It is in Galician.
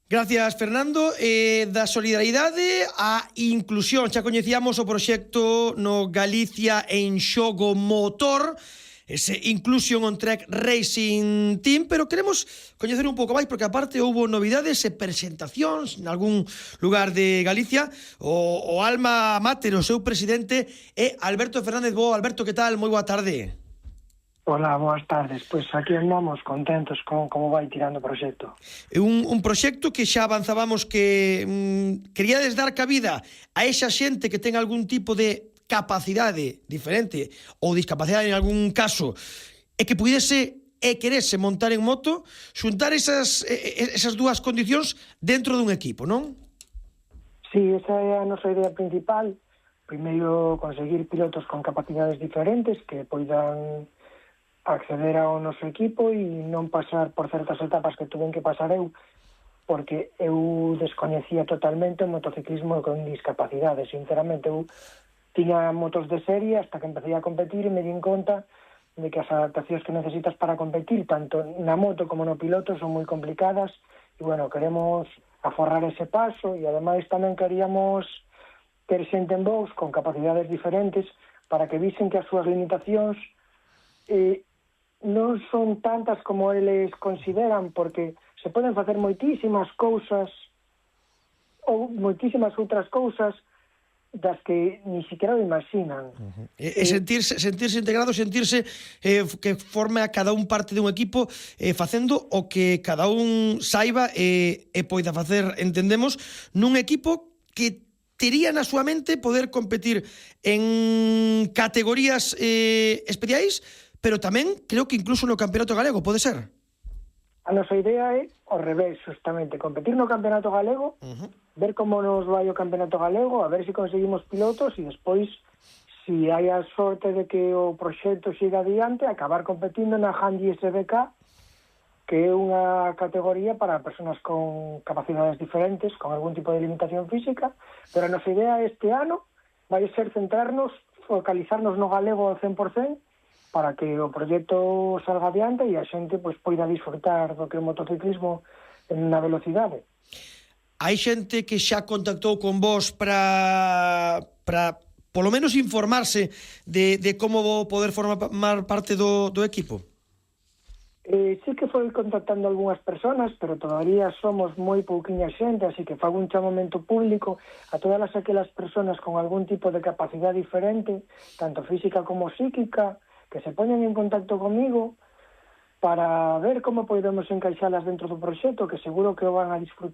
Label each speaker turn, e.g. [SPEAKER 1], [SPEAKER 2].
[SPEAKER 1] Gracias, Fernando. Da solidariedade á inclusión. Xa coñecíamos o proxecto no Galicia en xogo motor, ese Inclusion on Track Racing Team, pero queremos coñecer un pouco máis, porque aparte houbo novidades e presentacións en algún lugar de Galicia. O alma mater, o seu presidente é Alberto Fernández Bo. Alberto, que tal? Moi boa tarde.
[SPEAKER 2] Hola, boas tardes. Pois aquí andamos contentos con como vai tirando o proxecto.
[SPEAKER 1] É un proxecto que xa avanzábamos que queríades dar cabida a esa xente que ten algún tipo de capacidade diferente ou discapacidade en algún caso e que puidese e querese montar en moto, xuntar esas dúas condicións dentro dun equipo, non?
[SPEAKER 2] Sí, esa é a nosa idea principal. Primeiro, conseguir pilotos con capacidades diferentes que poidan acceder ao noso equipo e non pasar por certas etapas que tuven que pasar eu, porque eu descoñecía totalmente o motociclismo con discapacidades. Sinceramente, eu tiña motos de serie hasta que empecé a competir e me din conta de que as adaptacións que necesitas para competir, tanto na moto como no piloto, son moi complicadas e, bueno, queremos aforrar ese paso e, ademais, tamén queríamos ter xente en box con capacidades diferentes para que visen que as súas limitacións non son tantas como eles consideran, porque se poden facer moitísimas cousas ou moitísimas outras cousas das que ni siquiera o imaginan.
[SPEAKER 1] E sentirse integrado, sentirse que forma cada un parte dun equipo facendo o que cada un saiba e poida facer, entendemos, nun equipo que tería na súa mente poder competir en categorías especiais, pero tamén creo que incluso no Campeonato Galego, pode ser?
[SPEAKER 2] A nosa idea é ao revés, justamente, competir no Campeonato Galego, ver como nos vai o Campeonato Galego, a ver se conseguimos pilotos e despois, se hai a sorte de que o proxecto siga adiante, acabar competindo na Handy SBK, que é unha categoría para persoas con capacidades diferentes, con algún tipo de limitación física, pero a nosa idea este ano vai ser centrarnos, focalizarnos no galego ao 100%, para que o proxecto salga adiante e a xente pois poida disfrutar do que é o motociclismo na velocidade.
[SPEAKER 1] Hai xente que xa contactou con vos para polo menos informarse de como vou poder formar parte do equipo?
[SPEAKER 2] Sí que foi contactando algunhas personas, pero todavía somos moi pouquiña xente, así que fago un chamamento público a todas aquelas personas con algún tipo de capacidade diferente, tanto física como psíquica, que se poñen en contacto comigo para ver como podemos encaixalas dentro do proxecto, que seguro que o van a disfrutar